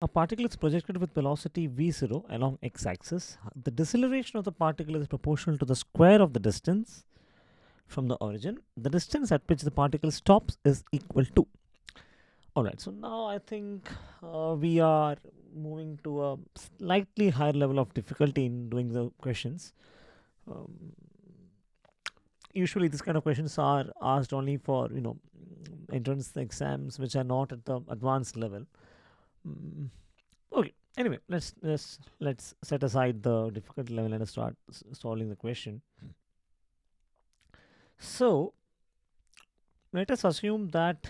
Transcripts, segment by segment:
A particle is projected with velocity v0 along x-axis. The deceleration of the particle is proportional to the square of the distance from the origin. The distance at which the particle stops is equal to. Alright, so now I think we are moving to a slightly higher level of difficulty in doing the questions. Um, Usually this kind of questions are asked only for entrance exams which are not at the advanced level. Okay, anyway, let's set aside the difficulty level and start solving the question. So let us assume that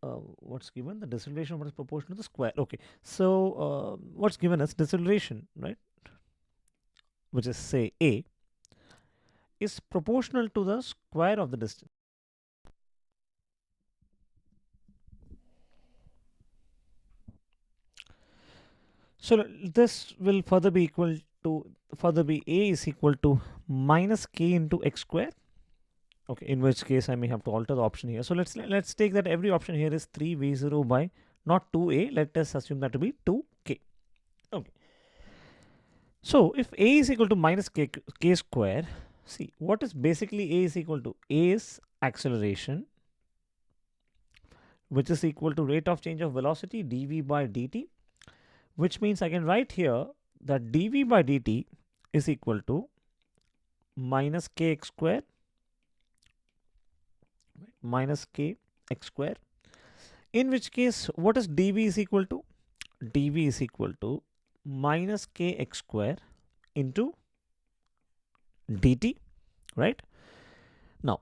what's given, the deceleration what is proportional to the square. Okay, so what's given is deceleration, right, which is say a, is proportional to the square of the distance. So this will further be equal to, further be a is equal to minus k into x square. Okay, in which case I may have to alter the option here. So let's take that every option here is 3v0 by not 2a. Let us assume that to be 2k. Okay. So if a is equal to minus k square, see what is basically a is equal to? A is acceleration, which is equal to rate of change of velocity dv by dt, which means I can write here that dv by dt is equal to minus kx square minus k x square, in which case what is dv is equal to? Dv is equal to minus k x square into dt, right? Now,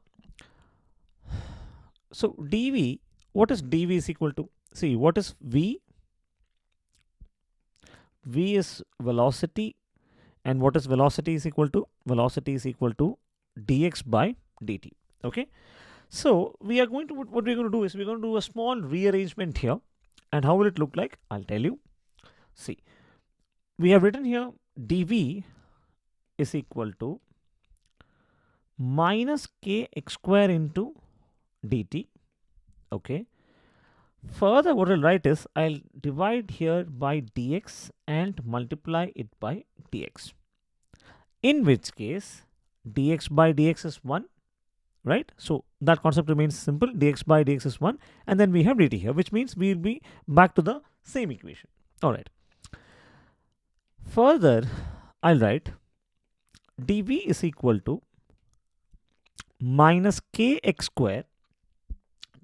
so dv, what is dv is equal to? See, what is v? V is velocity, and what is velocity is equal to? Velocity is equal to dx by dt. Okay, so we are going to, what we're going to do is we're going to do a small rearrangement here. And how will it look like? I'll tell you. See, we have written here dv is equal to minus k x square into dt. Okay, further what I'll write is I'll divide here by dx and multiply it by dx, in which case dx by dx is 1, right? So that concept remains simple. Dx by dx is 1, and then we have dt here, which means we will be back to the same equation. All right, further I'll write dv is equal to minus kx square.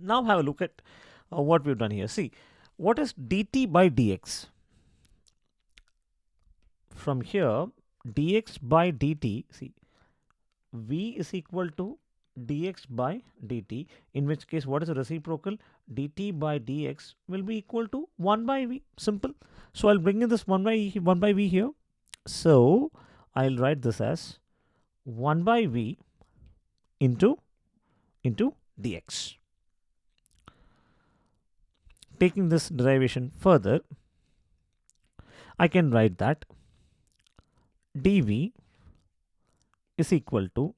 Now have a look at what we've done here. See, what is dt by dx? From here, dx by dt, see, v is equal to dx by dt, in which case what is the reciprocal? dt by dx will be equal to 1 by v. Simple. So I'll bring in this 1 by v here. So I'll write this as 1 by v into dx. Taking this derivation further, I can write that dv is equal to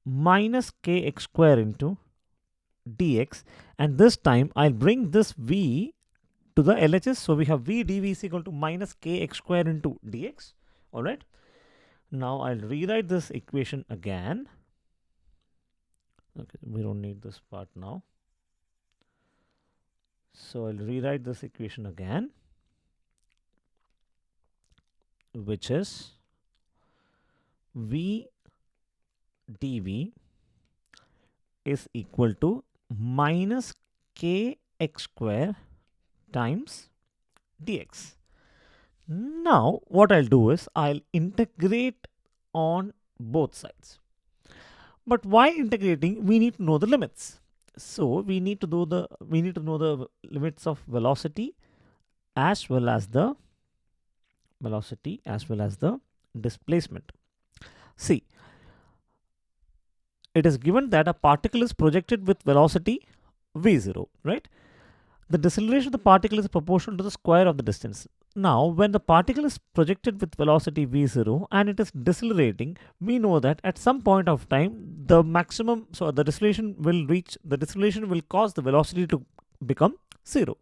minus kx square into dx, and this time I'll bring this v to the LHS. So we have v dv is equal to minus kx square into dx. All right. Now I'll rewrite this equation again. Okay, we don't need this part now. So I'll rewrite this equation again, which is v dv is equal to minus kx square times dx. Now what I'll do is I'll integrate on both sides. But while integrating, we need to know the limits. So we need to know the limits of velocity as well as the displacement. See, it is given that a particle is projected with velocity v0, right? The deceleration of the particle is proportional to the square of the distance. Now, when the particle is projected with velocity v0 and it is decelerating, we know that at some point of time, the maximum, the deceleration will cause the velocity to become 0,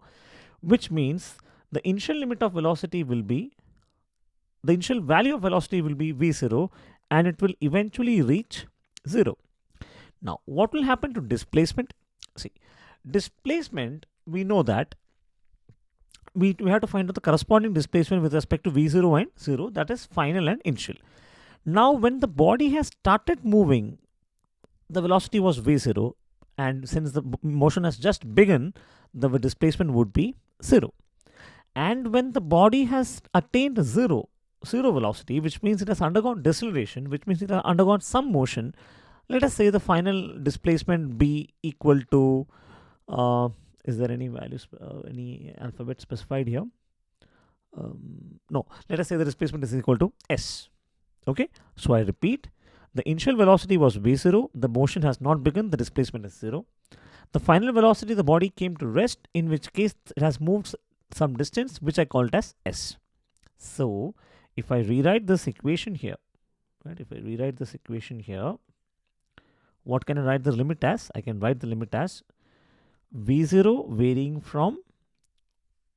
which means the initial limit of velocity will be, the initial value of velocity will be v0, and it will eventually reach 0. Now, what will happen to displacement? See, displacement, we know that we have to find out the corresponding displacement with respect to v0 and 0, that is final and initial. Now, when the body has started moving, the velocity was v0, and since the motion has just begun, the displacement would be 0. And when the body has attained zero velocity, which means it has undergone deceleration, which means it has undergone some motion, let us say the final displacement be equal to, is there any values, any alphabet specified here? No, let us say the displacement is equal to s. Okay, so I repeat, the initial velocity was v0, the motion has not begun, the displacement is 0. The final velocity, the body came to rest, in which case it has moved some distance, which I called as s. So if I rewrite this equation here, right, if I rewrite this equation here, what can I write the limit as? I can write the limit as v0 varying from,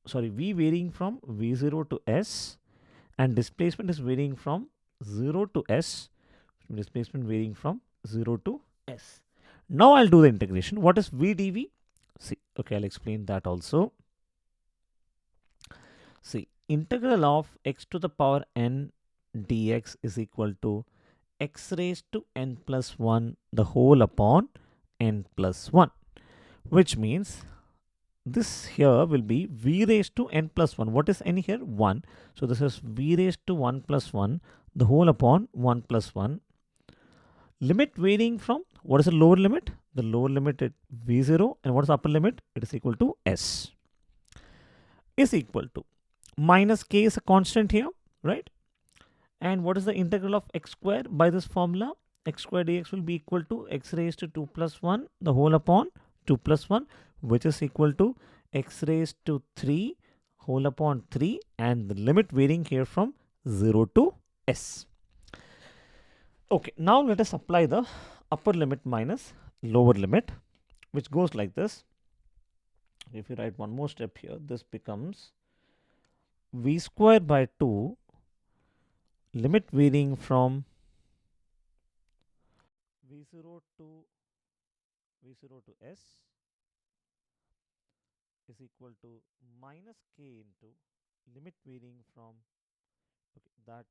v varying from v0 to s, and displacement is varying from 0 to s, displacement varying from 0 to s. Now I'll do the integration. What is v dv? See, okay, I'll explain that also. See, integral of x to the power n dx is equal to x raised to n plus 1 the whole upon n plus 1, which means this here will be v raised to n plus 1. What is n here? 1. So this is v raised to 1 plus 1 the whole upon 1 plus 1. Limit varying from, what is the lower limit? The lower limit is v0, and what is the upper limit? It is equal to s, is equal to minus k is a constant here, right? And what is the integral of x square by this formula? X square dx will be equal to x raised to 2 plus 1 the whole upon 2 plus 1, which is equal to x raised to 3 whole upon 3, and the limit varying here from 0 to s. Okay, now let us apply the upper limit minus lower limit, which goes like this. If you write one more step here, this becomes v square by 2 limit varying from v0 to s is equal to minus k into limit varying from, okay, that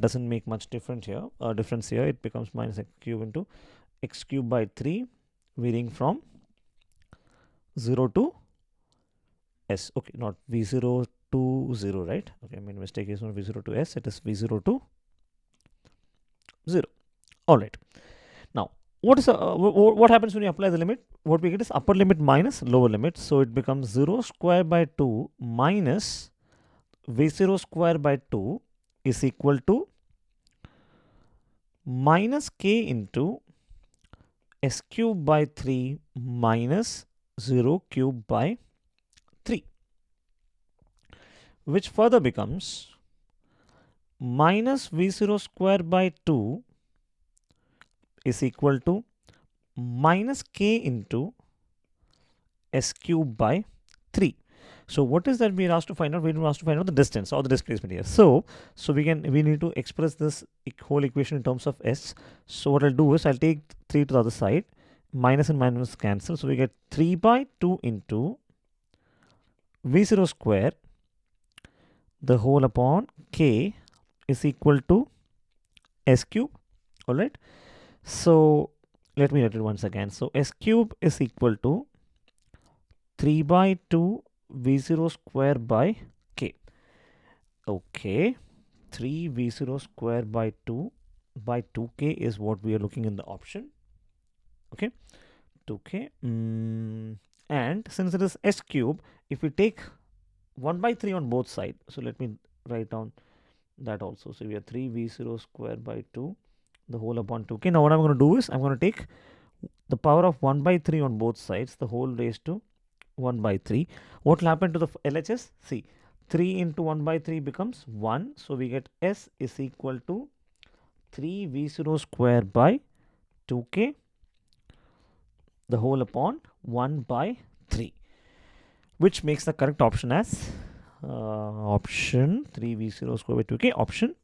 doesn't make much difference here. It becomes minus x cube into x cube by 3 varying from 0 to s. Okay, not v0 to 0, right? Okay, I made a mistake. It's not v0 to s, it is v0 to 0. All right. Now, what happens when you apply the limit? What we get is upper limit minus lower limit. So it becomes 0 square by 2 minus v0 square by 2 is equal to minus k into s cube by 3 minus 0 cube by 3, which further becomes minus v0 square by 2 is equal to minus k into s cube by 3. So what is that we are asked to find out? We are asked to find out the distance or the displacement here. So we need to express this whole equation in terms of s. So what I'll do is I'll take 3 to the other side, minus and minus cancel. So we get 3 by 2 into v0 square the whole upon k is equal to s cube. All right. So let me write it once again. So s cube is equal to 3 by 2 v0 square by k. Okay, 3 v0 square by 2 by 2k is what we are looking in the option. Okay, 2k. And since it is s cube, if we take 1 by 3 on both sides, so let me write down that also. So we have 3 v0 square by 2 the whole upon 2k. Now what I'm going to do is I'm going to take the power of 1 by 3 on both sides, the whole raised to 1 by 3. What will happen to the LHS? See, 3 into 1 by 3 becomes 1. So we get s is equal to 3 v0 square by 2k the whole upon 1 by 3, which makes the correct option as option 3v0 square by 2k, option